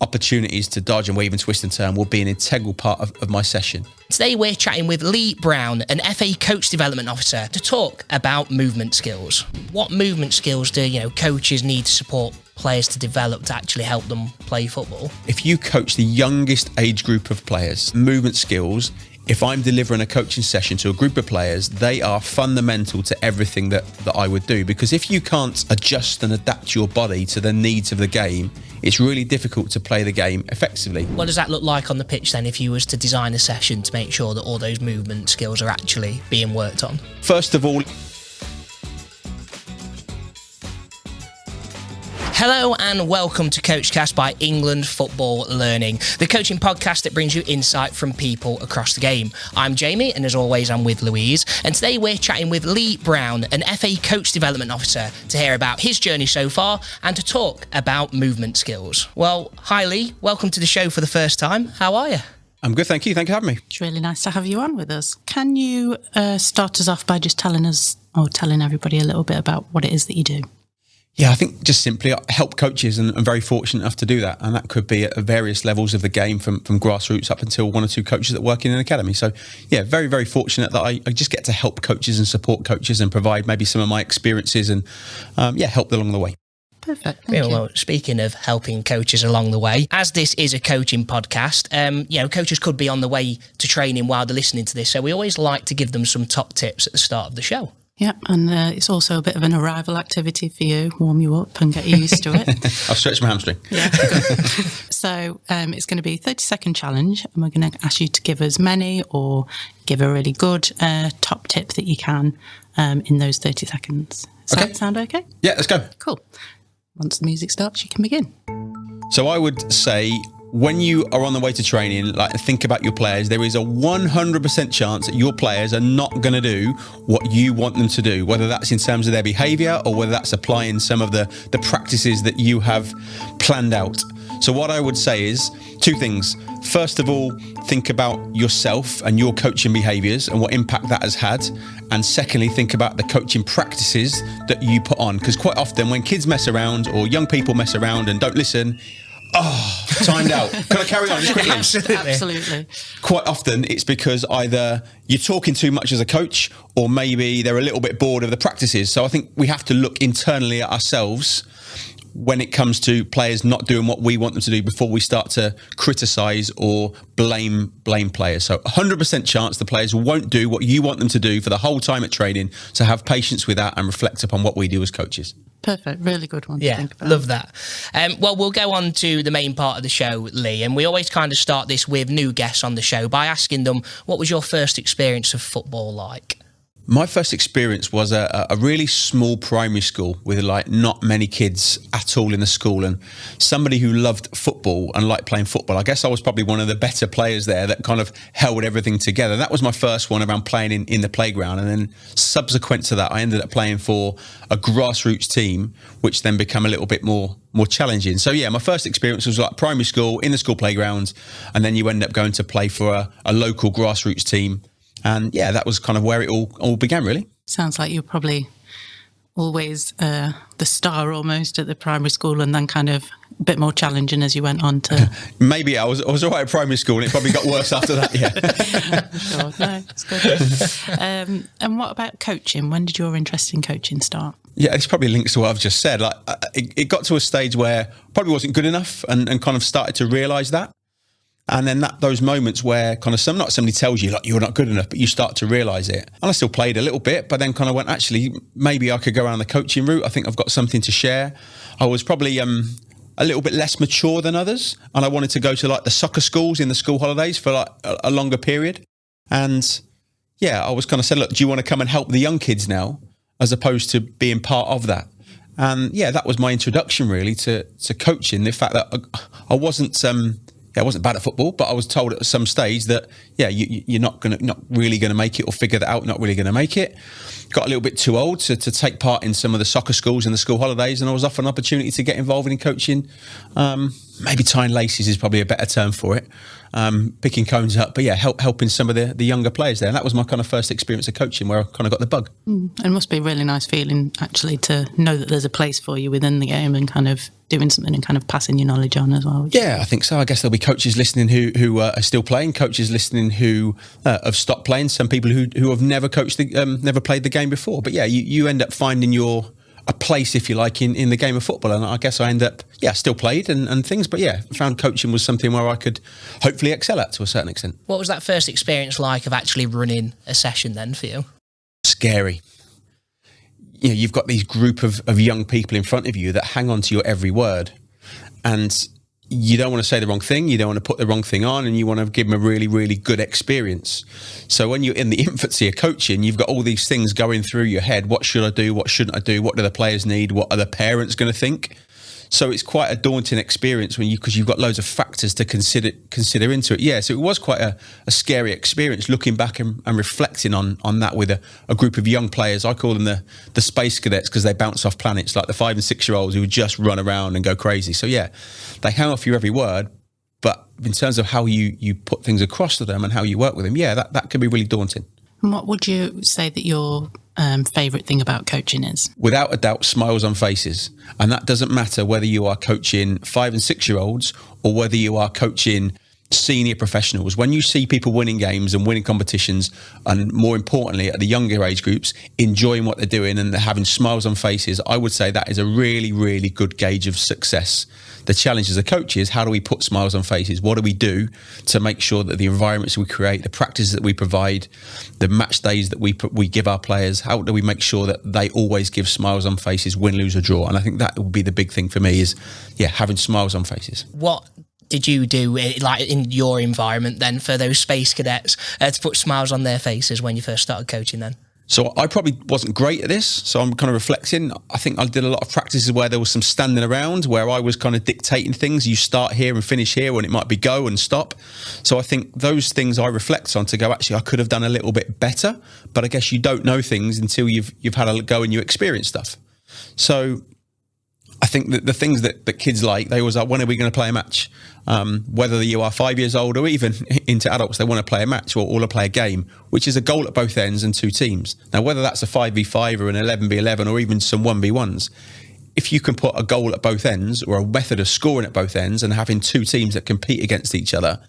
opportunities to dodge and weave and twist and turn will be an integral part of my session. Today we're chatting with Lee Brown, an FA Coach Development Officer, to talk about movement skills. What movement skills do coaches need to support players to develop to actually help them play football? If you coach the youngest age group of players, movement skills, if I'm delivering a coaching session to a group of players, they are fundamental to everything that I would do. Because if you can't adjust and adapt your body to the needs of the game, it's really difficult to play the game effectively. What does that look like on the pitch then, if you was to design a session to make sure that all those movement skills are actually being worked on? First of all, hello and welcome to Coachcast by England Football Learning, the coaching podcast that brings you insight from people across the game. I'm Jamie, and as always, I'm with Louise. And today we're chatting with Lee Brown, an FA Coach Development Officer, to hear about his journey so far and to talk about movement skills. Well, hi Lee, welcome to the show for the first time. How are you? I'm good, thank you. Thank you for having me. It's really nice to have you on with us. Can you start us off by just telling everybody a little bit about what it is that you do? Yeah, I think just simply help coaches, and I'm very fortunate enough to do that. And that could be at various levels of the game, from grassroots up until one or two coaches that work in an academy. So yeah, very, very fortunate that I just get to help coaches and support coaches and provide maybe some of my experiences and help them along the way. Perfect. Thank you. Well, speaking of helping coaches along the way, as this is a coaching podcast, coaches could be on the way to training while they're listening to this. So we always like to give them some top tips at the start of the show. Yeah, and it's also a bit of an arrival activity for you, warm you up and get you used to it. I'll stretch my hamstring. Yeah. So it's going to be a 30-second challenge, and we're going to ask you to give as many or give a really good top tip that you can in those 30 seconds. Does that sound okay? Yeah, let's go. Cool. Once the music starts, you can begin. So I would say, when you are on the way to training, think about your players. There is a 100% chance that your players are not going to do what you want them to do, whether that's in terms of their behaviour or whether that's applying some of the practices that you have planned out. So what I would say is two things. First of all, think about yourself and your coaching behaviours and what impact that has had. And secondly, think about the coaching practices that you put on. Because quite often when kids mess around or young people mess around and don't listen, timed out. Can I carry on just quickly? Absolutely. Quite often it's because either you're talking too much as a coach or maybe they're a little bit bored of the practices. So I think we have to look internally at ourselves when it comes to players not doing what we want them to do before we start to criticise or blame players. So 100% chance the players won't do what you want them to do for the whole time at training. So have patience with that and reflect upon what we do as coaches. Perfect. Really good one to think about. Love that. Well, we'll go on to the main part of the show, Lee, and we always kind of start this with new guests on the show by asking them, what was your first experience of football like? My first experience was a really small primary school with not many kids at all in the school, and somebody who loved football and liked playing football. I guess I was probably one of the better players there that kind of held everything together. That was my first one around playing in the playground, and then subsequent to that I ended up playing for a grassroots team, which then became a little bit more challenging. So yeah, my first experience was like primary school, in the school playground, and then you end up going to play for a local grassroots team. And yeah, that was kind of where it all began, really. Sounds like you're probably always the star almost at the primary school, and then kind of a bit more challenging as you went on to... Maybe I was all right at primary school, and it probably got worse after that, yeah. Sure, no, it's good. And what about coaching? When did your interest in coaching start? Yeah, this probably links to what I've just said. It got to a stage where I probably wasn't good enough and kind of started to realise that. And then those moments where kind of somebody tells you you're not good enough, but you start to realise it. And I still played a little bit, but then kind of went, actually, maybe I could go around the coaching route. I think I've got something to share. I was probably a little bit less mature than others, and I wanted to go to the soccer schools in the school holidays for a longer period. And yeah, I was kind of said, look, do you want to come and help the young kids now, as opposed to being part of that? And yeah, that was my introduction really to coaching. The fact that I wasn't bad at football, but I was told at some stage that, you're not really going to make it or figure that out, not really going to make it. Got a little bit too old to take part in some of the soccer schools and the school holidays, and I was offered an opportunity to get involved in coaching maybe tying laces is probably a better term for it. Picking cones up, but yeah, helping some of the younger players there. And that was my kind of first experience of coaching, where I kind of got the bug. And it must be a really nice feeling, actually, to know that there's a place for you within the game and kind of doing something and kind of passing your knowledge on as well. Yeah, I think so. I guess there'll be coaches listening who are still playing, coaches listening who have stopped playing, some people who have never coached, never played the game before. But yeah, you end up finding a place, if you like, in the game of football. And I guess I end up, still played and things. But yeah, found coaching was something where I could hopefully excel at to a certain extent. What was that first experience like of actually running a session then for you? Scary. You've got these group of young people in front of you that hang on to your every word. And you don't want to say the wrong thing, you don't want to put the wrong thing on, and you want to give them a really, really good experience. So when you're in the infancy of coaching, you've got all these things going through your head. What should I do? What shouldn't I do? What do the players need? What are the parents going to think? So it's quite a daunting experience because you've got loads of factors to consider into it. Yeah, so it was quite a scary experience looking back and reflecting on that with a group of young players. I call them the space cadets because they bounce off planets, like the 5 and 6 year olds who would just run around and go crazy. So yeah, they hang off your every word, but in terms of how you put things across to them and how you work with them, yeah, that can be really daunting. And what would you say that your favourite thing about coaching is? Without a doubt, smiles on faces. And that doesn't matter whether you are coaching 5 and 6 year olds or whether you are coaching senior professionals. When you see people winning games and winning competitions, and more importantly at the younger age groups, enjoying what they're doing and they're having smiles on faces, I would say that is a really, really good gauge of success. The challenge as a coach is, how do we put smiles on faces? What do we do to make sure that the environments we create, the practices that we provide, the match days that we give our players, how do we make sure that they always give smiles on faces, win, lose or draw? And I think that would be the big thing for me is, having smiles on faces. What did you do like in your environment then for those space cadets to put smiles on their faces when you first started coaching then? So I probably wasn't great at this, so I'm kind of reflecting. I think I did a lot of practices where there was some standing around, where I was kind of dictating things. You start here and finish here, when it might be go and stop. So I think those things I reflect on to go, actually, I could have done a little bit better, but I guess you don't know things until you've had a go and you experience stuff. So I think that the things that kids like, they always are, when are we going to play a match? Whether you are 5 years old or even into adults, they want to play a match or play a game, which is a goal at both ends and two teams. Now, whether that's a 5v5 or an 11v11 or even some 1v1s, if you can put a goal at both ends or a method of scoring at both ends and having two teams that compete against each other,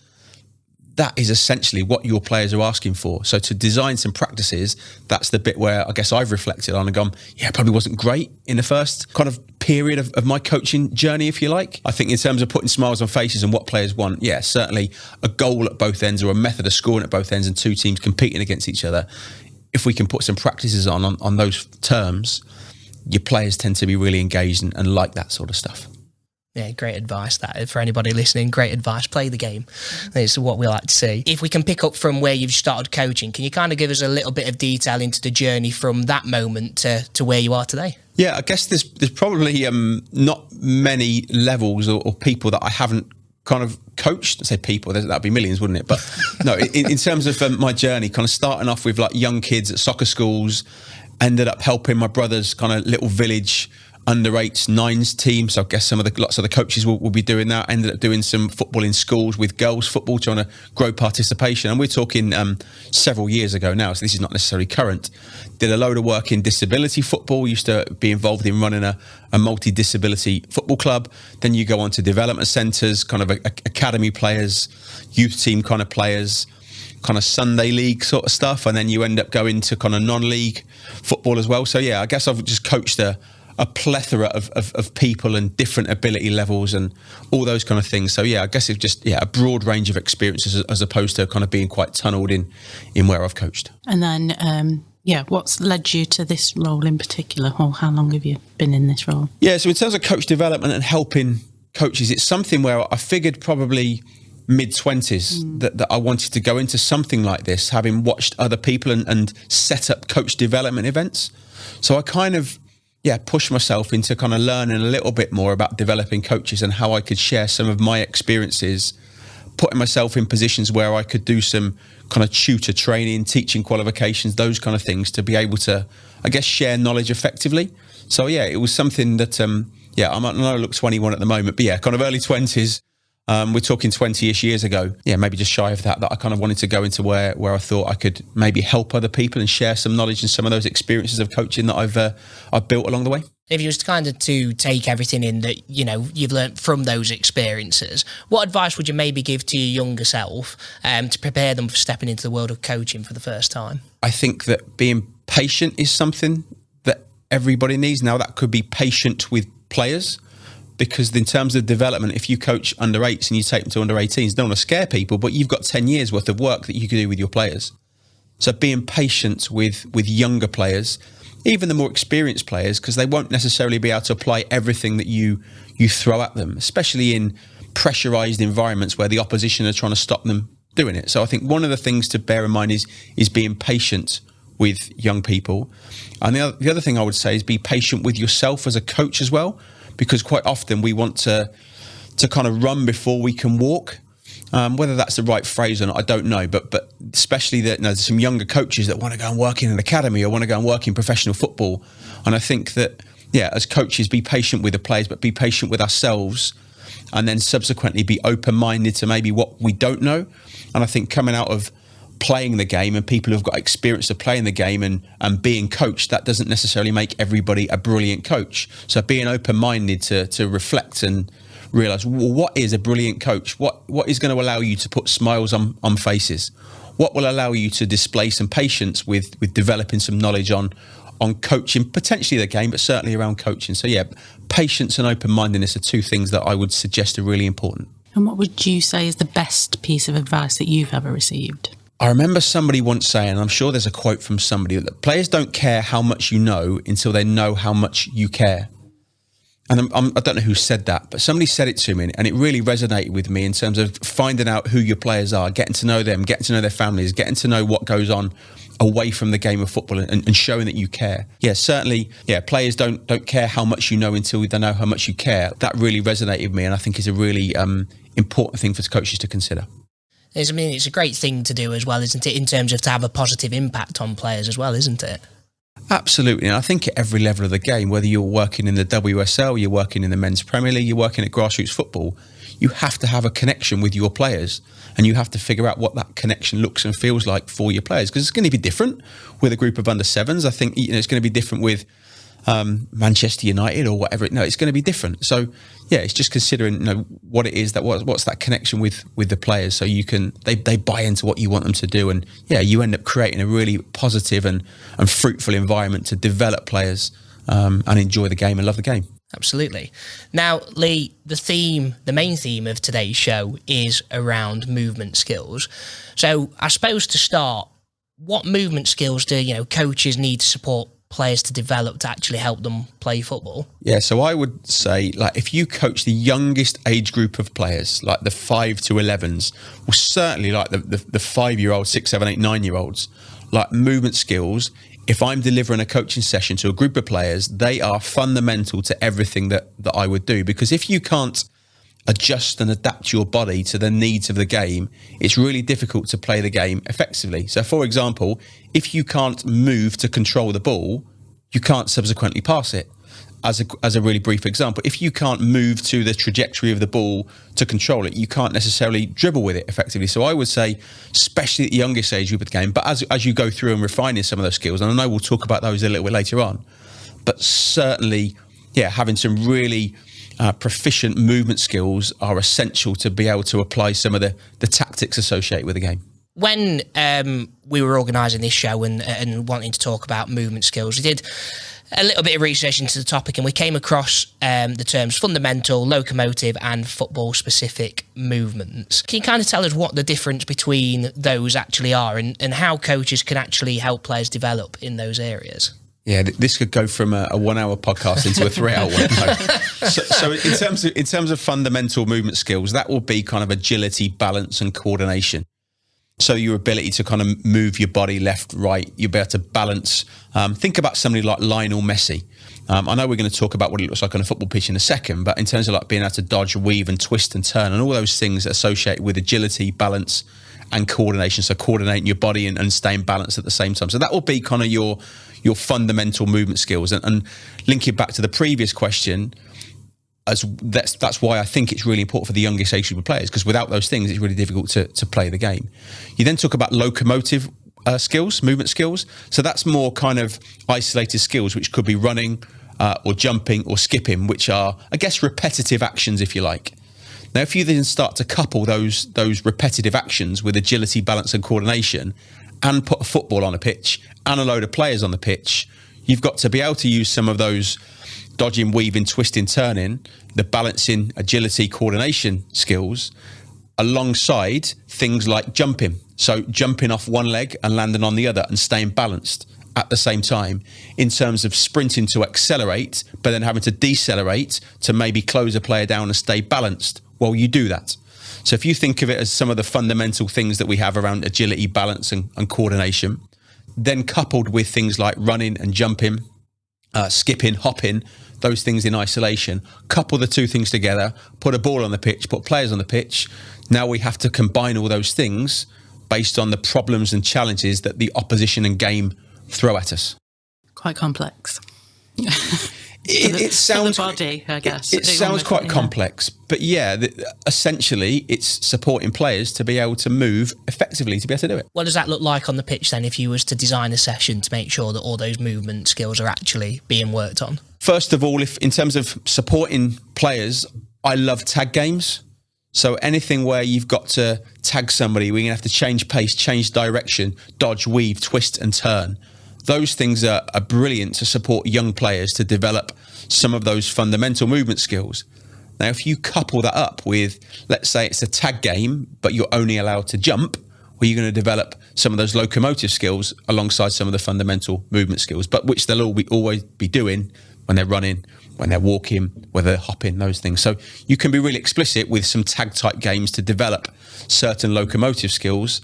that is essentially what your players are asking for. So to design some practices, that's the bit where I guess I've reflected on and gone, it probably wasn't great in the first kind of period of my coaching journey, if you like. I think in terms of putting smiles on faces and what players want, certainly a goal at both ends or a method of scoring at both ends and two teams competing against each other. If we can put some practices on those terms, your players tend to be really engaged and like that sort of stuff. Yeah, great advice that for anybody listening. Great advice. Play the game. It's what we like to see. If we can pick up from where you've started coaching, can you kind of give us a little bit of detail into the journey from that moment to where you are today? Yeah, I guess there's probably not many levels or people that I haven't kind of coached. I say people, that'd be millions, wouldn't it? But no, in terms of my journey, kind of starting off with like young kids at soccer schools, ended up helping my brother's kind of little village under 8s, 9s team. So I guess lots of the coaches will be doing that. Ended up doing some football in schools with girls football, trying to grow participation. And we're talking several years ago now, so this is not necessarily current. Did a load of work in disability football, used to be involved in running a multi-disability football club. Then you go on to development centres, kind of academy players, youth team kind of players, kind of Sunday league sort of stuff. And then you end up going to kind of non-league football as well. So yeah, I guess I've just coached a plethora of people and different ability levels and all those kind of things. So yeah, I guess it's just a broad range of experiences as opposed to kind of being quite tunnelled in where I've coached. And then what's led you to this role in particular, or how long have you been in this role? Yeah, so in terms of coach development and helping coaches, it's something where I figured probably mid-20s that I wanted to go into something like this, having watched other people and set up coach development events. So I kind of push myself into kind of learning a little bit more about developing coaches and how I could share some of my experiences, putting myself in positions where I could do some kind of tutor training, teaching qualifications, those kind of things, to be able to, I guess, share knowledge effectively. So yeah, it was something that yeah, I know I look 21 at the moment, but yeah, kind of early 20s. We're talking 20-ish years ago. Yeah, maybe just shy of that I kind of wanted to go into where I thought I could maybe help other people and share some knowledge and some of those experiences of coaching that I've built along the way. If you was to take everything in that, you've learned from those experiences, what advice would you maybe give to your younger self to prepare them for stepping into the world of coaching for the first time? I think that being patient is something that everybody needs. Now, that could be patient with players, because in terms of development, if you coach under 8s and you take them to under 18s, don't want to scare people, but you've got 10 years worth of work that you can do with your players. So being patient with younger players, even the more experienced players, because they won't necessarily be able to apply everything that you throw at them, especially in pressurized environments where the opposition are trying to stop them doing it. So I think one of the things to bear in mind is being patient with young people. And the other thing I would say is be patient with yourself as a coach as well, because quite often we want to kind of run before we can walk. Whether that's the right phrase or not, I don't know. But especially that there's some younger coaches that want to go and work in an academy or want to go and work in professional football. And I think that, yeah, as coaches, be patient with the players, but be patient with ourselves, and then subsequently be open-minded to maybe what we don't know. And I think coming out of playing the game and people who've got experience of playing the game and being coached, that doesn't necessarily make everybody a brilliant coach. So being open-minded to reflect and realise, well, what is a brilliant coach? What is going to allow you to put smiles on faces? What will allow you to display some patience with developing some knowledge on coaching, potentially the game, but certainly around coaching. So yeah, patience and open-mindedness are two things that I would suggest are really important. And what would you say is the best piece of advice that you've ever received? I remember somebody once saying, and I'm sure there's a quote from somebody, that players don't care how much you know until they know how much you care. And I don't know who said that, but somebody said it to me, and it really resonated with me in terms of finding out who your players are, getting to know them, getting to know their families, getting to know what goes on away from the game of football, and showing that you care. Yeah, certainly, yeah, players don't care how much you know until they know how much you care. That really resonated with me, and I think is a really important thing for coaches to consider. It's a great thing to do as well, isn't it, in terms of to have a positive impact on players as well, isn't it? Absolutely. And I think at every level of the game, whether you're working in the WSL, you're working in the Men's Premier League, you're working at grassroots football, you have to have a connection with your players, and you have to figure out what that connection looks and feels like for your players, because it's going to be different with a group of under 7s. I think it's going to be different with Manchester United or whatever. No, it's going to be different. So yeah, it's just considering what it is, what's that connection with the players, so you can they buy into what you want them to do, and yeah, you end up creating a really positive and fruitful environment to develop players and enjoy the game and love the game. Absolutely. Now, Lee, the main theme of today's show is around movement skills. So I suppose to start, what movement skills do coaches need to support players to develop to actually help them play football? Yeah, so I would say, if you coach the youngest age group of players, like the 5 to 11s, well, certainly the 5-year-olds, 6, 7, 8, 9-year-olds, movement skills, if I'm delivering a coaching session to a group of players, they are fundamental to everything that I would do. Because if you can't adjust and adapt your body to the needs of the game, it's really difficult to play the game effectively. So, for example, if you can't move to control the ball, you can't subsequently pass it. As a really brief example, if you can't move to the trajectory of the ball to control it, you can't necessarily dribble with it effectively. So I would say, especially at the youngest age group of the game, but as you go through and refining some of those skills, and I know we'll talk about those a little bit later on, but certainly, yeah, having some really proficient movement skills are essential to be able to apply some of the tactics associated with the game. When we were organising this show and wanting to talk about movement skills, we did a little bit of research into the topic, and we came across the terms fundamental, locomotive and football-specific movements. Can you kind of tell us what the difference between those actually are, and how coaches can actually help players develop in those areas? Yeah, this could go from a 1-hour podcast into a 3-hour one. So in terms of fundamental movement skills, that will be kind of agility, balance and coordination. So your ability to kind of move your body left, right, you'll be able to balance. Think about somebody like Lionel Messi. I know we're going to talk about what it looks like on a football pitch in a second, but in terms of being able to dodge, weave and twist and turn and all those things associated with agility, balance and coordination. So coordinating your body and staying balanced at the same time. So that will be kind of your fundamental movement skills. And linking back to the previous question, That's why I think it's really important for the youngest age group of players, because without those things, it's really difficult to play the game. You then talk about locomotive skills, movement skills. So that's more kind of isolated skills, which could be running or jumping or skipping, which are, I guess, repetitive actions, if you like. Now, if you then start to couple those repetitive actions with agility, balance and coordination, and put a football on a pitch and a load of players on the pitch, you've got to be able to use some of those dodging, weaving, twisting, turning, the balancing, agility, coordination skills, alongside things like jumping. So jumping off one leg and landing on the other and staying balanced at the same time, in terms of sprinting to accelerate, but then having to decelerate to maybe close a player down and stay balanced while you do that. So if you think of it as some of the fundamental things that we have around agility, balance and coordination, then coupled with things like running and jumping, skipping, hopping, those things in isolation, couple the two things together, put a ball on the pitch, put players on the pitch. Now we have to combine all those things based on the problems and challenges that the opposition and game throw at us. Quite complex. It sounds for the body, I guess. It sounds quite complex, but essentially it's supporting players to be able to move effectively to be able to do it. What does that look like on the pitch then, if you was to design a session to make sure that all those movement skills are actually being worked on? First of all, if in terms of supporting players, I love tag games. So anything where you've got to tag somebody, where you're going to have to change pace, change direction, dodge, weave, twist and turn. Those things are brilliant to support young players to develop some of those fundamental movement skills. Now, if you couple that up with, let's say it's a tag game, but you're only allowed to jump, well, you're going to develop some of those locomotive skills alongside some of the fundamental movement skills, but which they'll always be doing when they're running, when they're walking, whether they're hopping, those things. So you can be really explicit with some tag type games to develop certain locomotive skills,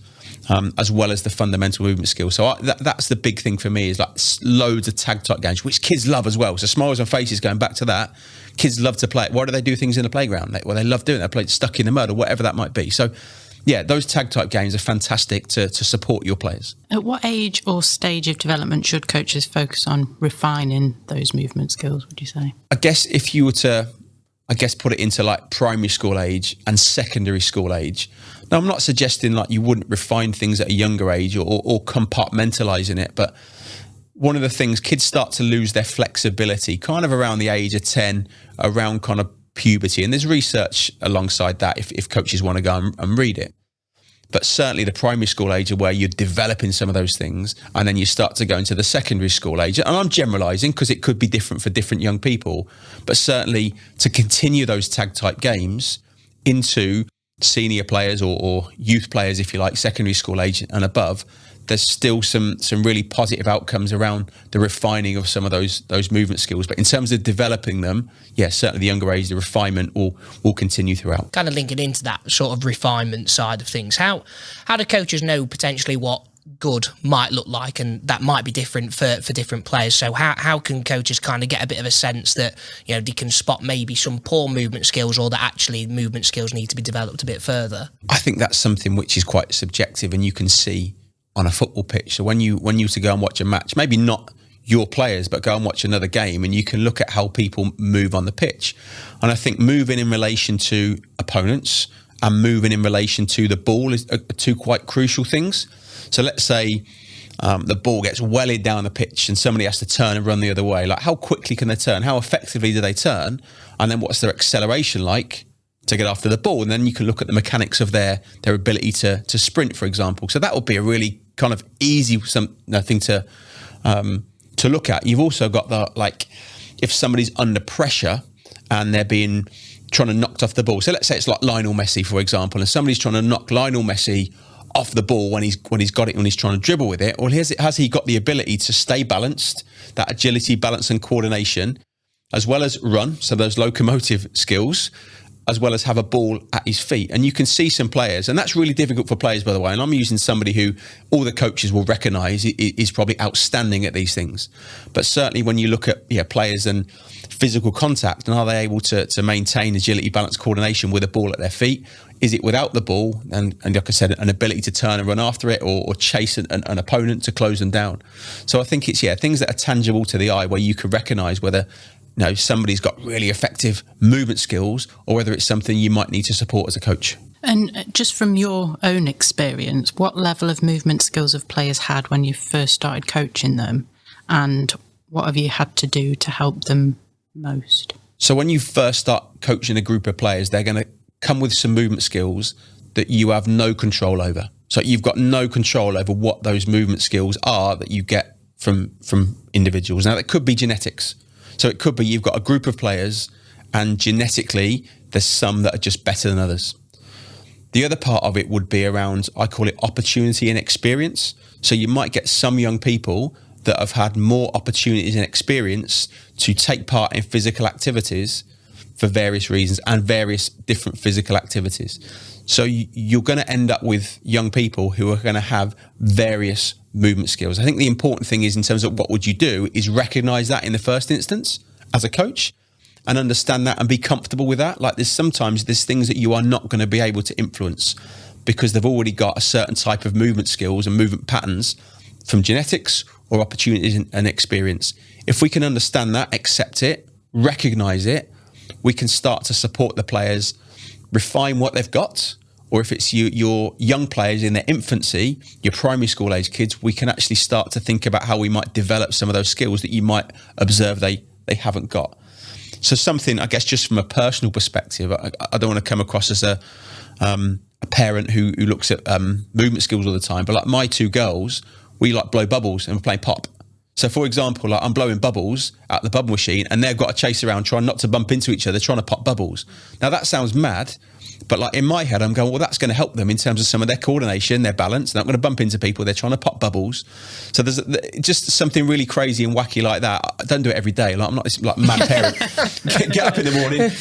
as well as the fundamental movement skills. So that's the big thing for me, is like loads of tag type games, which kids love as well. So smiles on faces, going back to that, kids love to play it. Why do they do things in the playground? They love doing it. They play stuck in the mud or whatever that might be. So yeah, those tag type games are fantastic to support your players. At what age or stage of development should coaches focus on refining those movement skills, would you say? I guess if you were to, put it into like primary school age and secondary school age. Now, I'm not suggesting like you wouldn't refine things at a younger age or compartmentalising it, but one of the things, kids start to lose their flexibility kind of around the age of 10, around kind of puberty. And there's research alongside that if coaches want to go and read it. But certainly the primary school age are where you're developing some of those things, and then you start to go into the secondary school age. And I'm generalising because it could be different for different young people, but certainly to continue those tag type games into senior players or youth players, if you like, secondary school age and above, there's still some really positive outcomes around the refining of some of those movement skills. But in terms of developing them, certainly the younger age, the refinement will continue throughout. Kind of linking into that sort of refinement side of things, how do coaches know potentially what good might look like, and that might be different for different players? So how can coaches kind of get a bit of a sense that, they can spot maybe some poor movement skills, or that actually movement skills need to be developed a bit further? I think that's something which is quite subjective, and you can see on a football pitch. So when you to go and watch a match, maybe not your players, but go and watch another game, and you can look at how people move on the pitch. And I think moving in relation to opponents and moving in relation to the ball are two quite crucial things. So let's say the ball gets wellied down the pitch and somebody has to turn and run the other way. Like, how quickly can they turn? How effectively do they turn? And then what's their acceleration like to get after the ball? And then you can look at the mechanics of their ability to sprint, for example. So that would be a really kind of easy thing to look at. You've also got if somebody's under pressure and they're trying to knock off the ball. So let's say it's like Lionel Messi, for example, and somebody's trying to knock Lionel Messi off the ball when he's got it, when he's trying to dribble with it. Or has he got the ability to stay balanced, that agility, balance and coordination, as well as run, so those locomotive skills, as well as have a ball at his feet? And you can see some players, and that's really difficult for players, by the way, and I'm using somebody who all the coaches will recognise is probably outstanding at these things. But certainly when you look at players and physical contact, and are they able to maintain agility, balance, coordination with a ball at their feet? Is it without the ball? And like I said, an ability to turn and run after it, or chase an opponent to close them down. So I think it's things that are tangible to the eye, where you can recognise whether somebody's got really effective movement skills, or whether it's something you might need to support as a coach. And just from your own experience, what level of movement skills have players had when you first started coaching them? And what have you had to do to help them most? So when you first start coaching a group of players, they're going to come with some movement skills that you have no control over. So you've got no control over what those movement skills are that you get from individuals. Now, that could be genetics. So it could be you've got a group of players and genetically there's some that are just better than others. The other part of it would be around, I call it opportunity and experience. So you might get some young people that have had more opportunities and experience to take part in physical activities for various reasons and various different physical activities. So you're going to end up with young people who are going to have various movement skills. I think the important thing is, in terms of what would you do, is recognize that in the first instance as a coach and understand that and be comfortable with that. Like there's things that you are not going to be able to influence because they've already got a certain type of movement skills and movement patterns from genetics or opportunities and experience. If we can understand that, accept it, recognize it, we can start to support the players, refine what they've got. Or if it's your young players in their infancy, your primary school age kids, we can actually start to think about how we might develop some of those skills that you might observe they haven't got. So something, I guess, just from a personal perspective, I don't want to come across as a parent who looks at movement skills all the time, but like my two girls, we like blow bubbles and we're playing pop. So for example, like I'm blowing bubbles at the bubble machine and they've got to chase around trying not to bump into each other, trying to pop bubbles. Now that sounds mad, but like in my head, I'm going, well, that's going to help them in terms of some of their coordination, their balance. They're not going to bump into people. They're trying to pop bubbles. So there's just something really crazy and wacky like that. I don't do it every day. Like I'm not this like mad parent. Get up in the morning.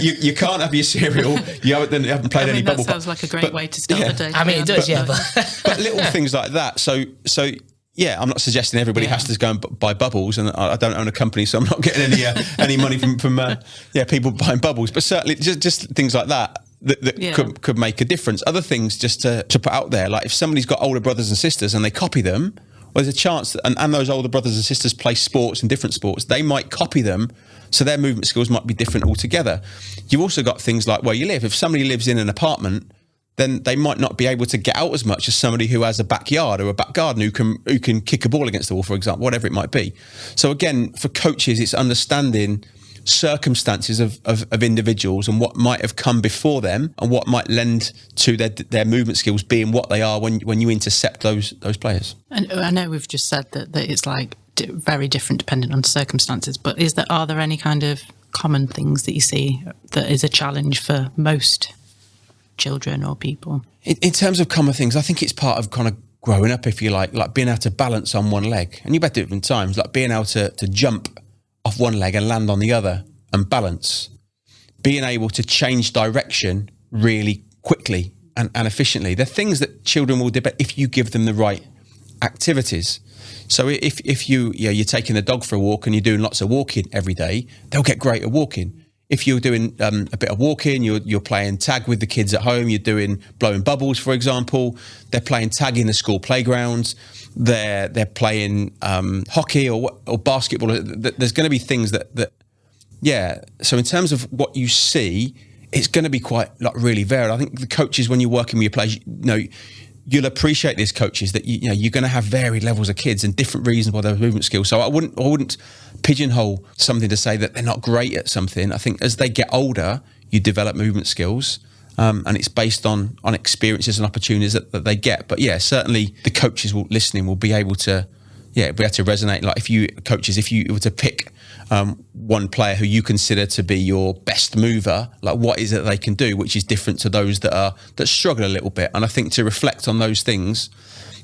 You can't have your cereal. You haven't played any bubble. That sounds like a great way to start the day. I mean, it does, but little things like that. So yeah, I'm not suggesting everybody has to go and buy bubbles, and I don't own a company, so I'm not getting any money from people buying bubbles. But certainly, just things like that could make a difference. Other things just to put out there, like if somebody's got older brothers and sisters and they copy them, well, there's a chance that, and those older brothers and sisters play sports and different sports, they might copy them, so their movement skills might be different altogether. You've also got things like where you live. If somebody lives in an apartment, then they might not be able to get out as much as somebody who has a backyard or a back garden who can kick a ball against the wall, for example, whatever it might be. So again, for coaches, it's understanding circumstances of individuals and what might have come before them and what might lend to their movement skills being what they are when you intercept those players. And I know we've just said that it's like very different depending on circumstances, but are there any kind of common things that you see that is a challenge for most children or people? In terms of common things, I think it's part of kind of growing up, if you like being able to balance on one leg. And you've had different times, like being able to jump off one leg and land on the other and balance. Being able to change direction really quickly and efficiently. They're things that children will develop if you give them the right activities. So if you're taking the dog for a walk and you're doing lots of walking every day, they'll get great at walking. If you're doing a bit of walking, you're playing tag with the kids at home, you're doing blowing bubbles, for example, they're playing tag in the school playgrounds, they're playing hockey or basketball. There's going to be things that. So in terms of what you see, it's going to be quite really varied. I think the coaches, when you're working with your players, you'll appreciate these coaches that you're going to have varied levels of kids and different reasons why they're movement skills. So I wouldn't pigeonhole something to say that they're not great at something. I think as they get older, you develop movement skills, and it's based on experiences and opportunities that they get. But yeah, certainly the coaches listening will be able to resonate. Like if you were to pick one player who you consider to be your best mover, like what is it they can do which is different to those that struggle a little bit. And I think to reflect on those things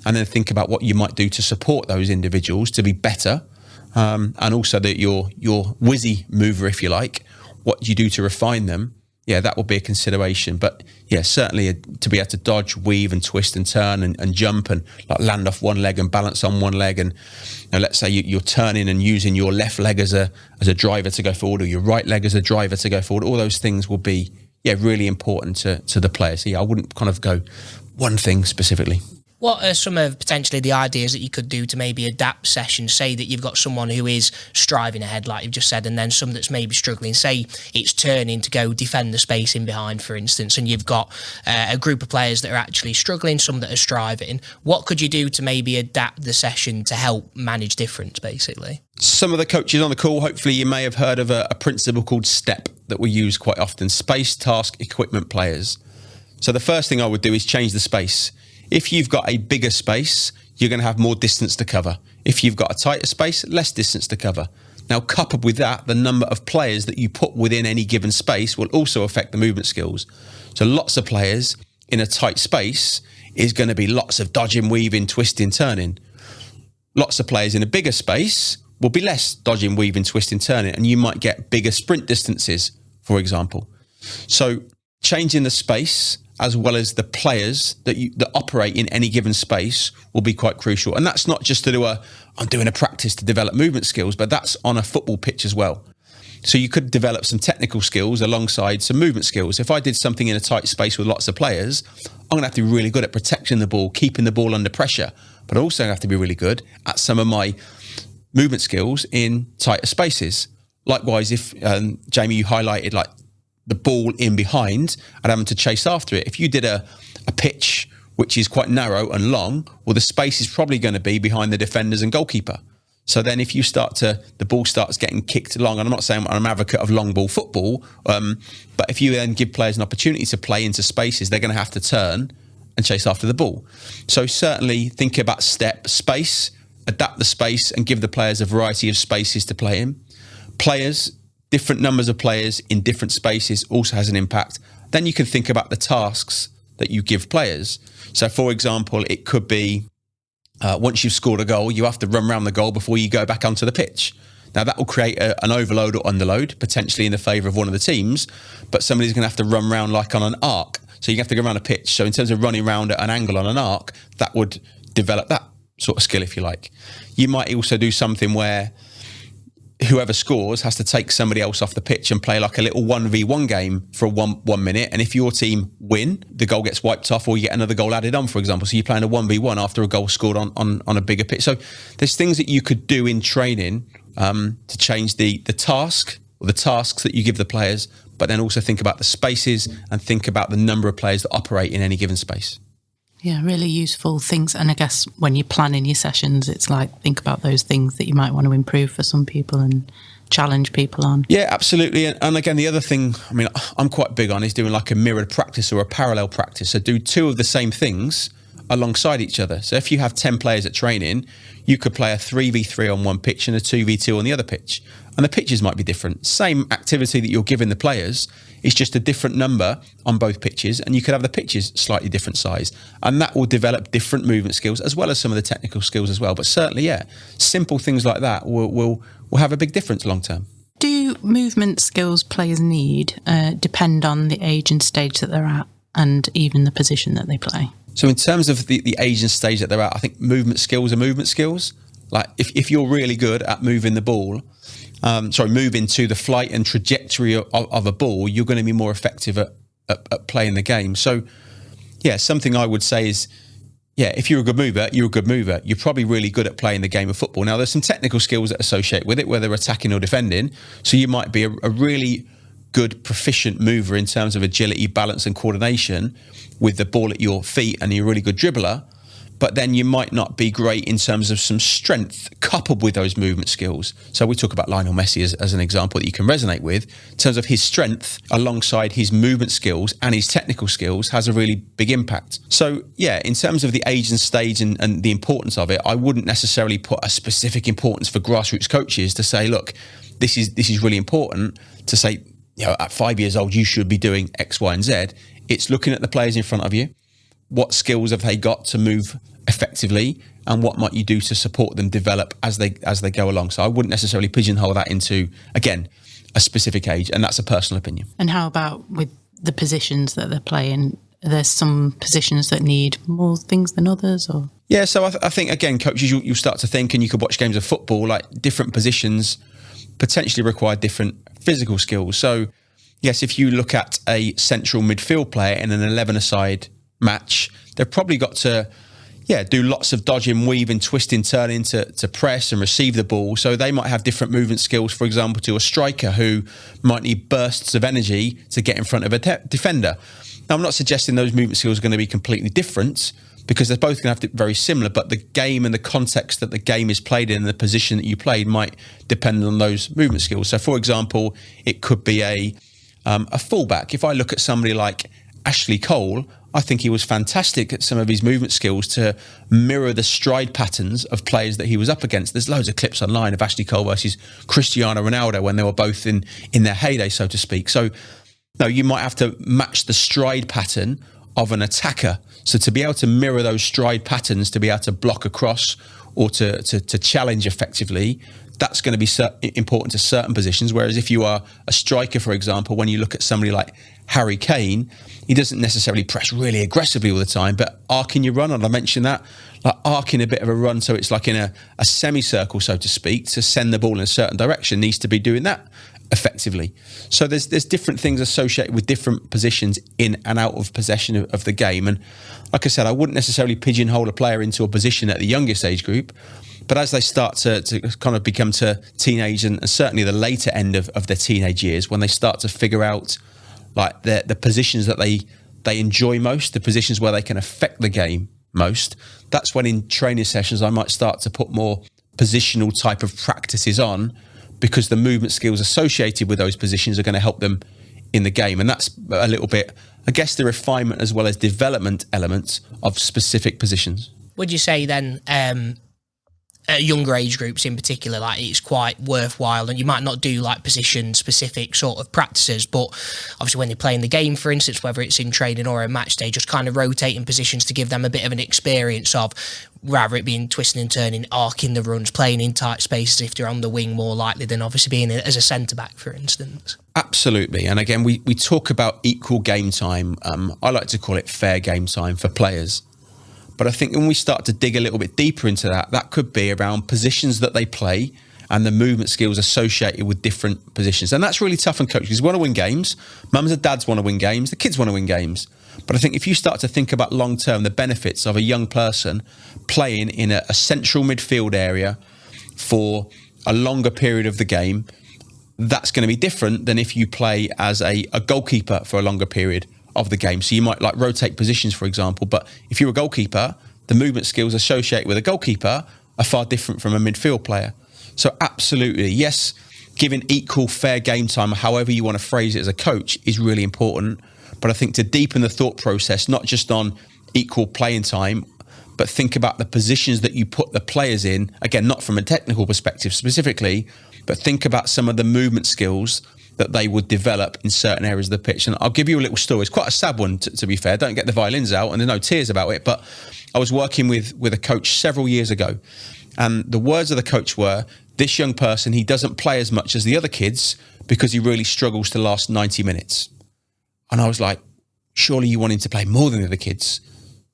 and then think about what you might do to support those individuals to be better, and also that your whizzy mover, if you like, what you do to refine them, that will be a consideration. But certainly to be able to dodge, weave and twist and turn and jump and like land off one leg and balance on one leg, and let's say you're turning and using your left leg as a driver to go forward, or your right leg as a driver to go forward, all those things will be really important to the player. So I wouldn't kind of go one thing specifically. What are some of potentially the ideas that you could do to maybe adapt sessions? Say that you've got someone who is striving ahead, like you've just said, and then some that's maybe struggling. Say it's turning to go defend the space in behind, for instance, and you've got a group of players that are actually struggling, some that are striving. What could you do to maybe adapt the session to help manage difference, basically? Some of the coaches on the call, hopefully you may have heard of a principle called STEP that we use quite often: space, task, equipment, players. So the first thing I would do is change the space. If you've got a bigger space, you're going to have more distance to cover. If you've got a tighter space, less distance to cover. Now, coupled with that, the number of players that you put within any given space will also affect the movement skills. So lots of players in a tight space is going to be lots of dodging, weaving, twisting, turning. Lots of players in a bigger space will be less dodging, weaving, twisting, turning, and you might get bigger sprint distances, for example. So changing the space as well as the players that operate in any given space will be quite crucial. And that's not just to do I'm doing a practice to develop movement skills, but that's on a football pitch as well. So you could develop some technical skills alongside some movement skills. If I did something in a tight space with lots of players, I'm going to have to be really good at protecting the ball, keeping the ball under pressure, but I also have to be really good at some of my movement skills in tighter spaces. Likewise, if, Jamie, you highlighted like the ball in behind and having to chase after it. If you did a pitch which is quite narrow and long, well, the space is probably going to be behind the defenders and goalkeeper. So then if you the ball starts getting kicked along, and I'm not saying I'm an advocate of long ball football, but if you then give players an opportunity to play into spaces, they're going to have to turn and chase after the ball. So certainly think about space, adapt the space and give the players a variety of spaces to play in. Players, different numbers of players in different spaces also has an impact. Then you can think about the tasks that you give players. So for example, it could be once you've scored a goal, you have to run around the goal before you go back onto the pitch. Now that will create an overload or underload, potentially in the favour of one of the teams, but somebody's going to have to run around like on an arc. So you have to go around a pitch. So in terms of running around at an angle on an arc, that would develop that sort of skill, if you like. You might also do something where whoever scores has to take somebody else off the pitch and play like a little 1v1 game for one minute. And if your team win, the goal gets wiped off or you get another goal added on, for example. So you're playing a 1v1 after a goal scored on a bigger pitch. So there's things that you could do in training to change the task or the tasks that you give the players, but then also think about the spaces and think about the number of players that operate in any given space. Yeah, really useful things. And I guess when you're planning your sessions, it's like, think about those things that you might want to improve for some people and challenge people on. Yeah, absolutely. And again, the other thing, I mean, I'm quite big on is doing like a mirrored practice or a parallel practice. So do two of the same things alongside each other. So if you have 10 players at training, you could play a 3v3 on one pitch and a 2v2 on the other pitch. And the pitches might be different. Same activity that you're giving the players, it's just a different number on both pitches, and you could have the pitches slightly different size. And that will develop different movement skills as well as some of the technical skills as well. But certainly, yeah, simple things like that will have a big difference long term. Do movement skills players need depend on the age and stage that they're at and even the position that they play? So in terms of the age and stage that they're at, I think movement skills are movement skills. Like if you're really good at moving the ball, moving to the flight and trajectory of a ball, you're going to be more effective at playing the game. So yeah, something I would say is, yeah, if you're a good mover, you're a good mover. You're probably really good at playing the game of football. Now, there's some technical skills that associate with it, whether attacking or defending. So you might be a really good, proficient mover in terms of agility, balance and coordination with the ball at your feet, and you're a really good dribbler. But then you might not be great in terms of some strength coupled with those movement skills. So we talk about Lionel Messi as an example that you can resonate with. In terms of his strength alongside his movement skills and his technical skills has a really big impact. So yeah, in terms of the age and stage and the importance of it, I wouldn't necessarily put a specific importance for grassroots coaches to say, look, this is really important to say, you know, at 5 years old, you should be doing X, Y, and Z. It's looking at the players in front of you. What skills have they got to move effectively, and what might you do to support them develop as they go along? So I wouldn't necessarily pigeonhole that into, again, a specific age, and that's a personal opinion. And how about with the positions that they're playing? There's some positions that need more things than others, or? Yeah, so I think, again, coaches, you'll start to think, and you could watch games of football, like different positions potentially require different physical skills. So yes, if you look at a central midfield player in an 11-a-side match, they've probably got to, do lots of dodging, weaving, twisting, turning to press and receive the ball. So they might have different movement skills, for example, to a striker who might need bursts of energy to get in front of a defender. Now, I'm not suggesting those movement skills are going to be completely different, because they're both going to have to be very similar, but the game and the context that the game is played in and the position that you played might depend on those movement skills. So, for example, it could be a fullback. If I look at somebody like Ashley Cole, I think he was fantastic at some of his movement skills to mirror the stride patterns of players that he was up against. There's loads of clips online of Ashley Cole versus Cristiano Ronaldo when they were both in their heyday, so to speak. So, no, you might have to match the stride pattern of an attacker. So to be able to mirror those stride patterns, to be able to block across or to challenge effectively, that's going to be important to certain positions. Whereas if you are a striker, for example, when you look at somebody like Harry Kane, he doesn't necessarily press really aggressively all the time, but arcing your run, and I mentioned that, like arcing a bit of a run, so it's like in a semicircle, so to speak, to send the ball in a certain direction, needs to be doing that effectively. So there's different things associated with different positions in and out of possession of the game. And like I said, I wouldn't necessarily pigeonhole a player into a position at the youngest age group, but as they start to kind of become to teenage and certainly the later end of their teenage years, when they start to figure out like the positions that they enjoy most, the positions where they can affect the game most, that's when in training sessions I might start to put more positional type of practices on, because the movement skills associated with those positions are going to help them in the game. And that's a little bit, I guess, the refinement as well as development elements of specific positions. Would you say then, at younger age groups in particular, like it's quite worthwhile, and you might not do like position specific sort of practices, but obviously when they're playing the game, for instance, whether it's in training or a match day, just kind of rotating positions to give them a bit of an experience of, rather it being twisting and turning, arcing the runs, playing in tight spaces if they're on the wing more likely than obviously being as a centre-back, for instance. Absolutely. And again, we talk about equal game time. I like to call it fair game time for players. But I think when we start to dig a little bit deeper into that could be around positions that they play and the movement skills associated with different positions. And that's really tough on coaches. We want to win games. Mums and dads want to win games. The kids want to win games. But I think if you start to think about long-term, the benefits of a young person playing in a central midfield area for a longer period of the game, that's going to be different than if you play as a goalkeeper for a longer period of the game. So you might like rotate positions, for example, but if you're a goalkeeper, the movement skills associated with a goalkeeper are far different from a midfield player. So absolutely, yes, giving equal fair game time, however you want to phrase it as a coach, is really important. But I think to deepen the thought process, not just on equal playing time, but think about the positions that you put the players in, again, not from a technical perspective specifically, but think about some of the movement skills that they would develop in certain areas of the pitch. And I'll give you a little story. It's quite a sad one, to be fair. Don't get the violins out, and there's no tears about it. But I was working with a coach several years ago, and the words of the coach were, this young person, he doesn't play as much as the other kids because he really struggles to last 90 minutes. And I was like, surely you want him to play more than the other kids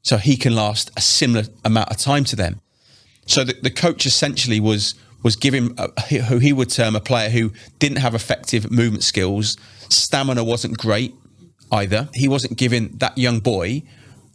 so he can last a similar amount of time to them. So the coach essentially was giving who he would term a player who didn't have effective movement skills. Stamina wasn't great either. He wasn't giving that young boy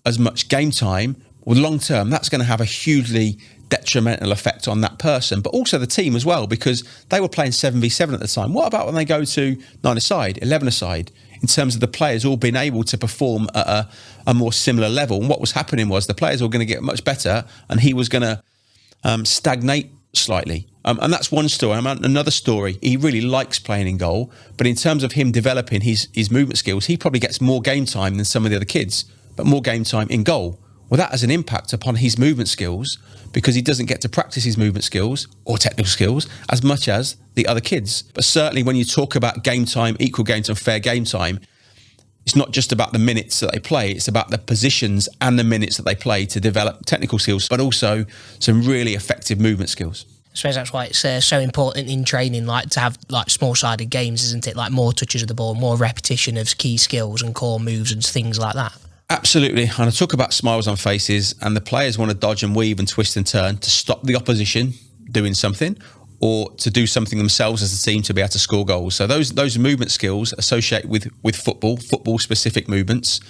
as much game time. Well, long term, that's going to have a hugely detrimental effect on that person, but also the team as well, because they were playing 7v7 at the time. What about when they go to 9-a-side, 11-a-side, in terms of the players all being able to perform at a more similar level? And what was happening was the players were going to get much better, and he was going to stagnate slightly. And that's one story. Another story, he really likes playing in goal, but in terms of him developing his movement skills, he probably gets more game time than some of the other kids, but more game time in goal. Well, that has an impact upon his movement skills because he doesn't get to practice his movement skills or technical skills as much as the other kids. But certainly when you talk about game time, equal game time, fair game time, it's not just about the minutes that they play, it's about the positions and the minutes that they play to develop technical skills, but also some really effective movement skills. I suppose that's why it's so important in training, like to have like small-sided games, isn't it? Like more touches of the ball, more repetition of key skills and core moves and things like that. Absolutely. And I talk about smiles on faces, and the players want to dodge and weave and twist and turn to stop the opposition doing something, or to do something themselves as a team to be able to score goals. So those movement skills associated with football specific movements,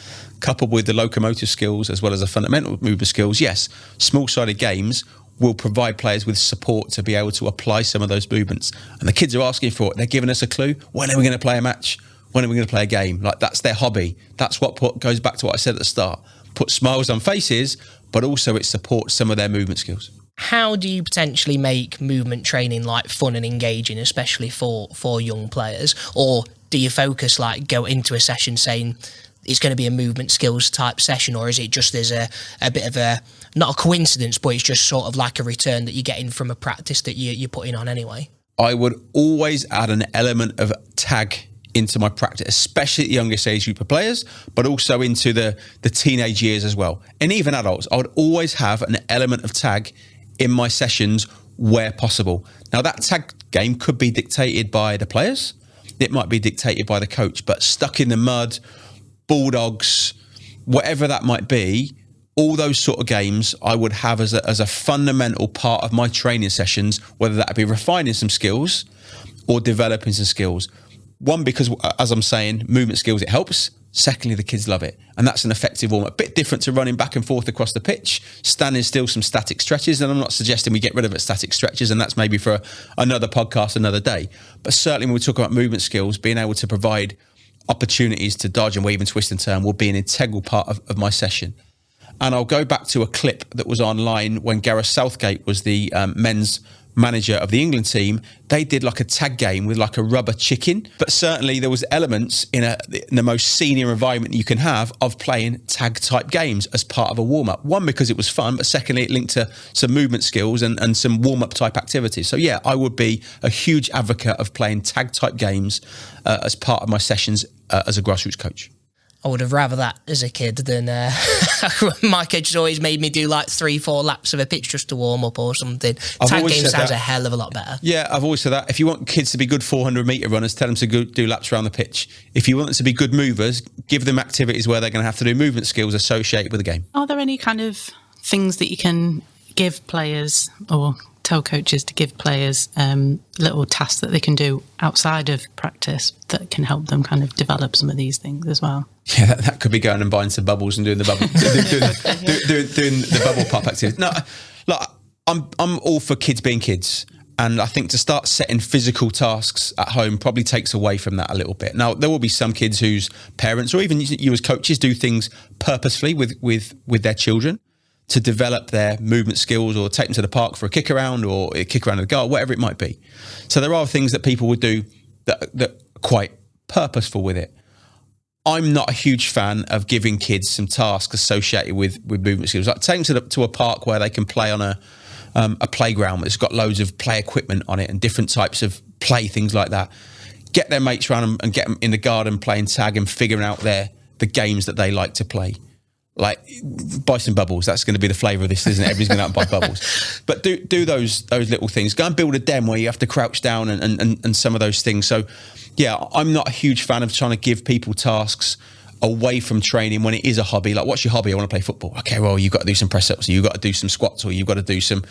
coupled with the locomotive skills as well as the fundamental movement skills, yes, small-sided games will provide players with support to be able to apply some of those movements. And the kids are asking for it. They're giving us a clue. When are we going to play a match? When are we going to play a game? Like, that's their hobby. That's what goes back to what I said at the start. Put smiles on faces, but also it supports some of their movement skills. How do you potentially make movement training like fun and engaging, especially for young players? Or do you focus, like, go into a session saying it's going to be a movement skills type session, or is it just there's a bit of a, not a coincidence, but it's just sort of like a return that you're getting from a practice that you're putting on anyway? I would always add an element of tag into my practice, especially at the youngest age group of players, but also into the teenage years as well. And even adults, I would always have an element of tag in my sessions where possible. Now, that tag game could be dictated by the players. It might be dictated by the coach, but stuck in the mud, bulldogs, whatever that might be, all those sort of games I would have as a fundamental part of my training sessions, whether that be refining some skills or developing some skills. One, because as I'm saying, movement skills, it helps. Secondly, the kids love it. And that's an effective warm-up. A bit different to running back and forth across the pitch, standing still, some static stretches. And I'm not suggesting we get rid of it, static stretches, and that's maybe for another podcast, another day. But certainly when we talk about movement skills, being able to provide opportunities to dodge and weave and twist and turn will be an integral part of my session. And I'll go back to a clip that was online when Gareth Southgate was the men's manager of the England team. They did like a tag game with like a rubber chicken, but certainly there was elements in the most senior environment you can have of playing tag type games as part of a warm-up. One, because it was fun, but secondly, it linked to some movement skills and some warm-up type activities. So yeah, I would be a huge advocate of playing tag type games as part of my sessions as a grassroots coach. I would have rather that as a kid than my coach has always made me do like 3-4 laps of a pitch just to warm up or something. Tag game sounds a hell of a lot better. Yeah, I've always said that. If you want kids to be good 400-metre runners, tell them to go do laps around the pitch. If you want them to be good movers, give them activities where they're going to have to do movement skills associated with the game. Are there any kind of things that you can give players or tell coaches to give players little tasks that they can do outside of practice that can help them kind of develop some of these things as well? Yeah, that could be going and buying some bubbles and doing the bubble, doing the bubble pop activity. No, look, I'm all for kids being kids, and I think to start setting physical tasks at home probably takes away from that a little bit. Now, there will be some kids whose parents or even you as coaches do things purposefully with their children to develop their movement skills, or take them to the park for a kick around or a kick around in the garden, whatever it might be. So there are things that people would do that are quite purposeful with it. I'm not a huge fan of giving kids some tasks associated with movement skills. Like take them to a park where they can play on a playground that's got loads of play equipment on it and different types of play, things like that. Get their mates around and get them in the garden playing tag and figuring out the games that they like to play. Like, buy some bubbles. That's going to be the flavour of this, isn't it? Everybody's going to out and buy bubbles. But do those little things. Go and build a den where you have to crouch down and some of those things. So, yeah, I'm not a huge fan of trying to give people tasks away from training when it is a hobby. Like, what's your hobby? I want to play football. Okay, well, you've got to do some press-ups, or you've got to do some squats, or you've got to do some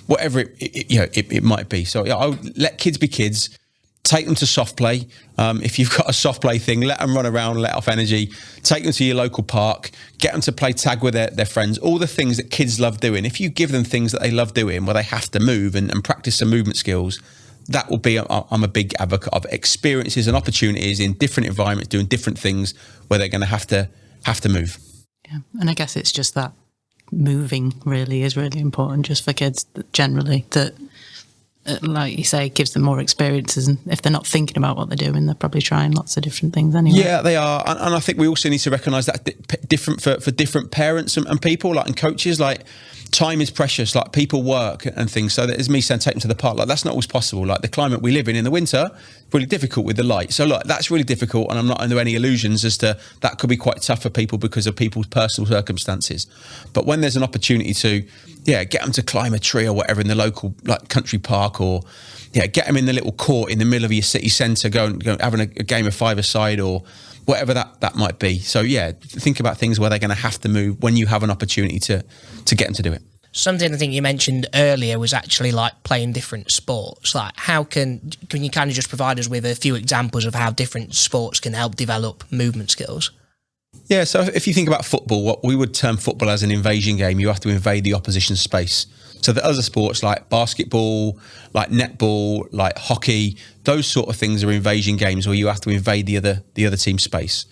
whatever it might be. So, yeah, I would let kids be kids. Take them to soft play. If you've got a soft play thing, let them run around, let off energy. Take them to your local park. Get them to play tag with their friends. All the things that kids love doing. If you give them things that they love doing where they have to move and practice some movement skills, that will be, I'm a big advocate of experiences and opportunities in different environments, doing different things where they're going to have to move. Yeah, and I guess it's just that moving really is really important just for kids generally, that like you say, gives them more experiences, and if they're not thinking about what they're doing, they're probably trying lots of different things anyway. Yeah, they are, and I think we also need to recognise that different for different parents and people, like, and coaches. Like, time is precious. Like, people work and things. So that is me saying take them to the park. Like, that's not always possible. Like, the climate we live in the winter, really difficult with the light. So look, that's really difficult, and I'm not under any illusions as to that could be quite tough for people because of people's personal circumstances. But when there's an opportunity to, get them to climb a tree or whatever in the local like country park, or get them in the little court in the middle of your city centre, go having a game of five-a-side or whatever that might be. So think about things where they're going to have to move when you have an opportunity to get them to do it. Something I think you mentioned earlier was actually like playing different sports. Like, how can you kind of just provide us with a few examples of how different sports can help develop movement skills? Yeah, so if you think about football, what we would term football as an invasion game, you have to invade the opposition space. So the other sports like basketball, like netball, like hockey, those sort of things are invasion games where you have to invade the other team's space.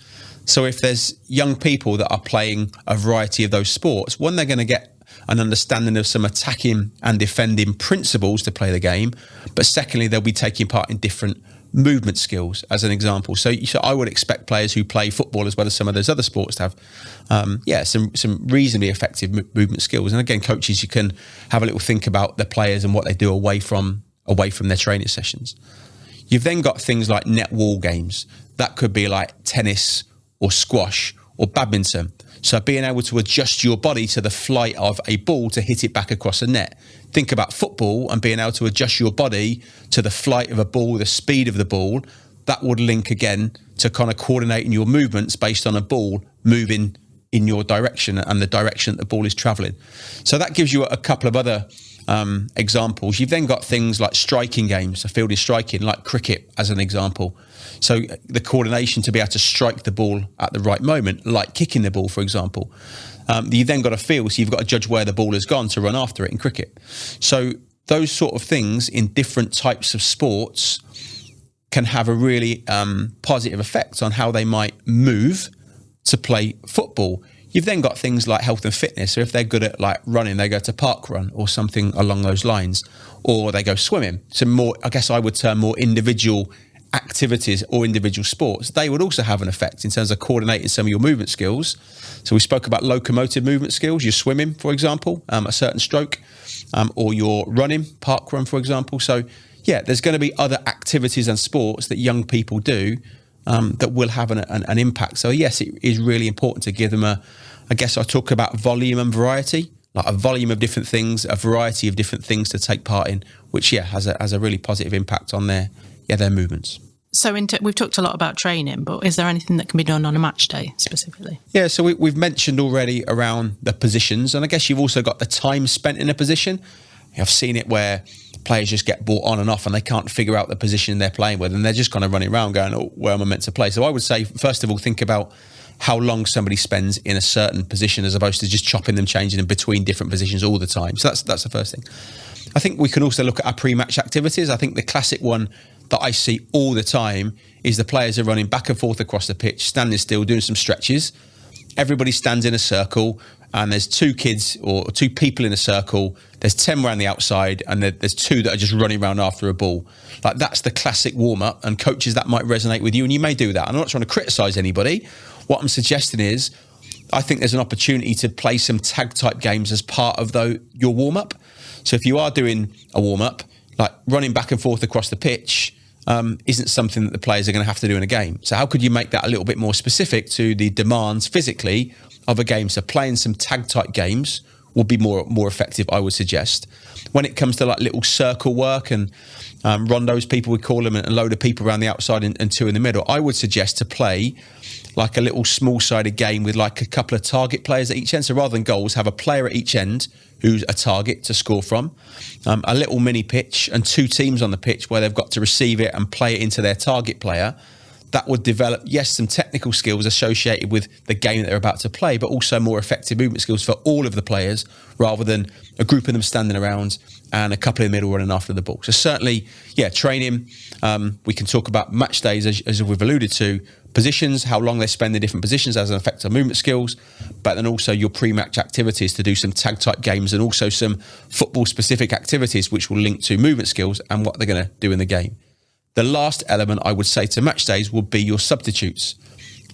So if there's young people that are playing a variety of those sports, one, they're going to get an understanding of some attacking and defending principles to play the game. But secondly, they'll be taking part in different movement skills, as an example. So I would expect players who play football as well as some of those other sports to have, some reasonably effective movement skills. And again, coaches, you can have a little think about the players and what they do away from their training sessions. You've then got things like net wall games. That could be like tennis or squash or badminton. So being able to adjust your body to the flight of a ball to hit it back across a net. Think about football and being able to adjust your body to the flight of a ball, the speed of the ball. That would link again to kind of coordinating your movements based on a ball moving in your direction and the direction that the ball is traveling. So that gives you a couple of other examples. You've then got things like striking games, so fielded striking, like cricket as an example. So the coordination to be able to strike the ball at the right moment, like kicking the ball, for example. You've then got a field, so you've got to judge where the ball has gone to run after it in cricket. So those sort of things in different types of sports can have a really positive effect on how they might move to play football. You've then got things like health and fitness. So if they're good at like running, they go to park run or something along those lines, or they go swimming. So more, I guess I would term more individual activities or individual sports. They would also have an effect in terms of coordinating some of your movement skills. So we spoke about locomotive movement skills. You're swimming, for example, a certain stroke, or you're running, park run, for example. So yeah, there's going to be other activities and sports that young people do that will have an impact. So yes, it is really important to give them I guess I talk about volume and variety, like a volume of different things, a variety of different things to take part in, which has a really positive impact on their movements. So we've talked a lot about training, but is there anything that can be done on a match day specifically? Yeah, so we've mentioned already around the positions, and I guess you've also got the time spent in a position. I've seen it where players just get brought on and off and they can't figure out the position they're playing with, and they're just kind of running around going, oh, where am I meant to play? So I would say, first of all, think about how long somebody spends in a certain position as opposed to just chopping them, changing them between different positions all the time. So that's the first thing. I think we can also look at our pre-match activities. I think the classic one that I see all the time is the players are running back and forth across the pitch, standing still, doing some stretches. Everybody stands in a circle, and there's two kids or two people in a circle. There's 10 around the outside, and there's two that are just running around after a ball. Like, that's the classic warm-up, and coaches, that might resonate with you, and you may do that. I'm not trying to criticise anybody. What I'm suggesting is, I think there's an opportunity to play some tag-type games as part of your warm-up. So if you are doing a warm-up, like running back and forth across the pitch, isn't something that the players are going to have to do in a game. So how could you make that a little bit more specific to the demands physically of a game? So playing some tag-type games will be more effective, I would suggest. When it comes to like little circle work and rondos, people would call them, and a load of people around the outside and two in the middle, I would suggest to play like a little small-sided game with like a couple of target players at each end. So rather than goals, have a player at each end who's a target to score from, a little mini pitch and two teams on the pitch where they've got to receive it and play it into their target player. That would develop, yes, some technical skills associated with the game that they're about to play, but also more effective movement skills for all of the players rather than a group of them standing around and a couple in the middle running after the ball. So certainly, yeah, training. We can talk about match days, as we've alluded to, positions, how long they spend in different positions as an effect on movement skills, but then also your pre-match activities to do some tag-type games and also some football-specific activities which will link to movement skills and what they're going to do in the game. The last element I would say to match days would be your substitutes.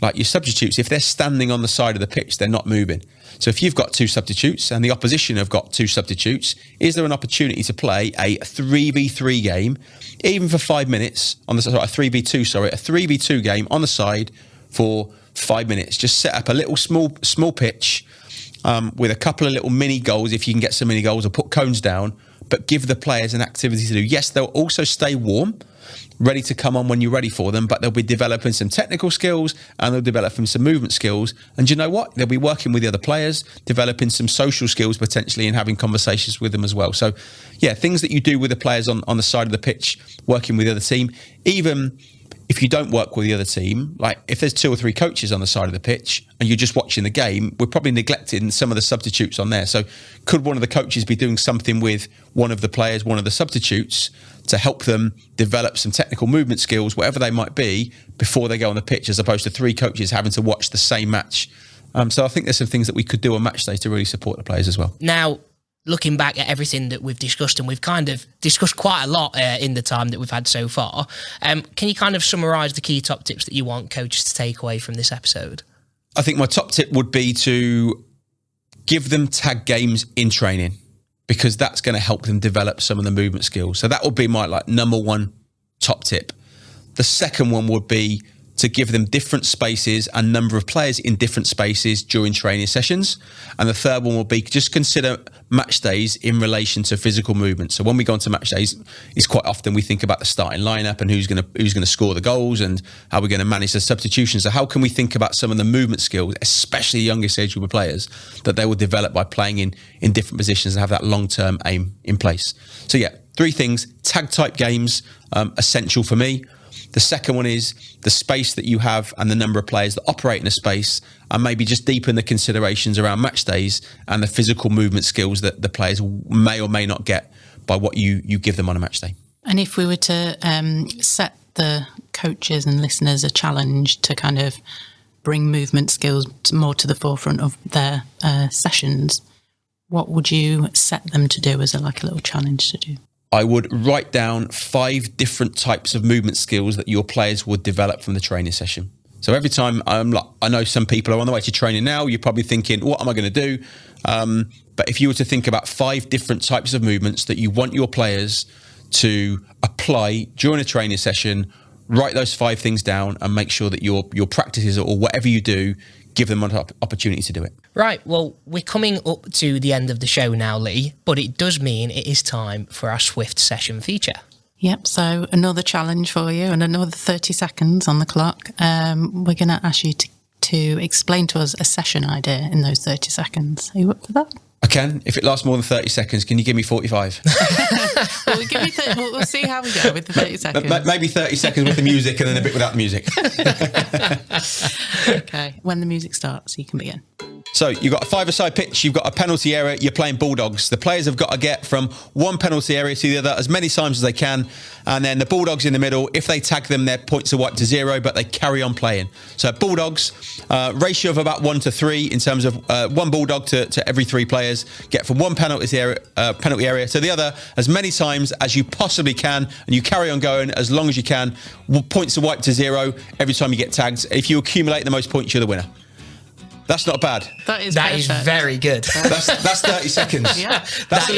Like your substitutes, if they're standing on the side of the pitch, they're not moving. So if you've got two substitutes and the opposition have got two substitutes, is there an opportunity to play a 3v3 game, even for 5 minutes, a 3v2 game on the side for 5 minutes? Just set up a little small pitch with a couple of little mini goals, if you can get some mini goals, or put cones down, but give the players an activity to do. Yes, they'll also stay warm, ready to come on when you're ready for them, but they'll be developing some technical skills and they'll develop some movement skills. And you know what? They'll be working with the other players, developing some social skills potentially and having conversations with them as well. So yeah, things that you do with the players on the side of the pitch, working with the other team, even if you don't work with the other team, like if there's 2 or 3 coaches on the side of the pitch and you're just watching the game, we're probably neglecting some of the substitutes on there. So could one of the coaches be doing something with one of the players, one of the substitutes, to help them develop some technical movement skills, whatever they might be, before they go on the pitch, as opposed to 3 coaches having to watch the same match? So I think there's some things that we could do on match day to really support the players as well. Now, looking back at everything that we've discussed, and we've kind of discussed quite a lot in the time that we've had so far, can you kind of summarise the key top tips that you want coaches to take away from this episode? I think my top tip would be to give them tag games in training, because that's going to help them develop some of the movement skills. So that would be my number 1 top tip. The second one would be to give them different spaces and number of players in different spaces during training sessions. And the third one will be just consider match days in relation to physical movement. So when we go on to match days, it's quite often we think about the starting lineup and who's going to score the goals and how we're going to manage the substitutions. So how can we think about some of the movement skills, especially the youngest age group of players, that they will develop by playing in different positions and have that long-term aim in place? So yeah, 3 things. Tag type games, essential for me. The second one is the space that you have and the number of players that operate in a space, and maybe just deepen the considerations around match days and the physical movement skills that the players may or may not get by what you give them on a match day. And if we were to set the coaches and listeners a challenge to kind of bring movement skills more to the forefront of their sessions, what would you set them to do as a little challenge to do? I would write down 5 different types of movement skills that your players would develop from the training session. So every time I know some people are on the way to training now, you're probably thinking, what am I going to do? But if you were to think about 5 different types of movements that you want your players to apply during a training session, write those 5 things down and make sure that your practices or whatever you do, give them an opportunity to do it. Right, well, we're coming up to the end of the show now, Lee, but it does mean it is time for our Swift session feature. Yep, so another challenge for you and another 30 seconds on the clock. We're going to ask you to explain to us a session idea in those 30 seconds. Are you up for that? I can. If it lasts more than 30 seconds, can you give me 45? Well, we'll see how we go with the 30 seconds. Maybe 30 seconds with the music and then a bit without the music. Okay, when the music starts, you can begin. So you've got a 5-a-side pitch, you've got a penalty area, you're playing Bulldogs. The players have got to get from one penalty area to the other as many times as they can. And then the Bulldogs in the middle, if they tag them, their points are wiped to 0, but they carry on playing. So Bulldogs, ratio of about 1 to 3 in terms of 1 Bulldog to every 3 players, get from one penalty area to the other as many times as you possibly can. And you carry on going as long as you can. Points are wiped to 0 every time you get tagged. If you accumulate the most points, you're the winner. That's not bad. That is very good. That's 30 seconds. Yeah. That's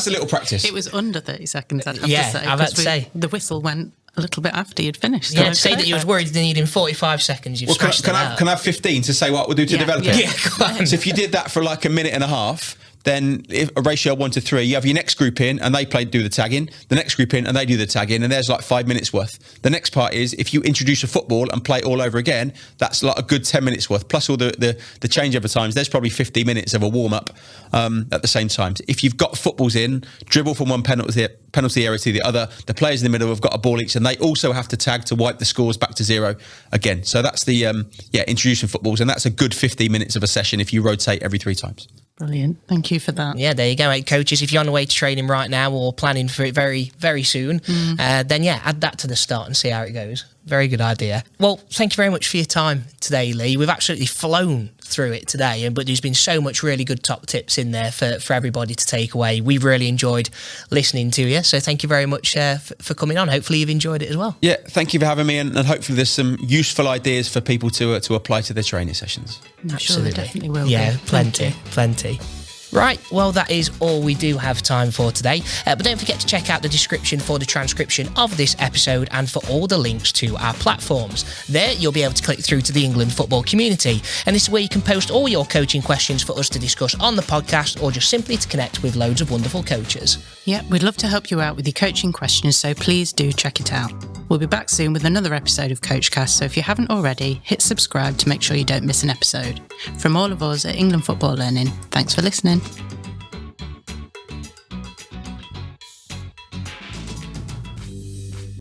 a little practice. It was under 30 seconds, I'd have to say. I've had to say. The whistle went a little bit after you'd finished. Yeah, to say that you was worried they needed 45 seconds, you've scratched it out. Can I have 15 to say what we'll do to develop it? Yeah, go on. So if you did that for like a minute and a half, then if a ratio of 1 to 3, you have your next group in and they do the tagging, the next group in and they do the tagging, and there's like 5 minutes worth. The next part is if you introduce a football and play it all over again, that's like a good 10 minutes worth, plus all the changeover times. There's probably 50 minutes of a warm-up at the same time. If you've got footballs in, dribble from one penalty area to the other, the players in the middle have got a ball each and they also have to tag to wipe the scores back to 0 again. So that's the introducing footballs, and that's a good 15 minutes of a session if you rotate every 3 times. Brilliant. Thank you for that. Yeah, there you go, mate. Coaches, if you're on the way to training right now or planning for it very, very soon, then add that to the start and see how it goes. Very good idea. Well, thank you very much for your time today, Lee. We've absolutely flown through it today, but there's been so much really good top tips in there for everybody to take away. We've really enjoyed listening to you, so thank you very much for coming on. Hopefully you've enjoyed it as well. Yeah, thank you for having me, and hopefully there's some useful ideas for people to apply to their training sessions. I'm sure there definitely will be. Yeah, plenty. Right, well, that is all we do have time for today. But don't forget to check out the description for the transcription of this episode and for all the links to our platforms. There, you'll be able to click through to the England football community. And this is where you can post all your coaching questions for us to discuss on the podcast, or just simply to connect with loads of wonderful coaches. Yeah, we'd love to help you out with your coaching questions, so please do check it out. We'll be back soon with another episode of Coachcast, so if you haven't already, hit subscribe to make sure you don't miss an episode. From all of us at England Football Learning, thanks for listening.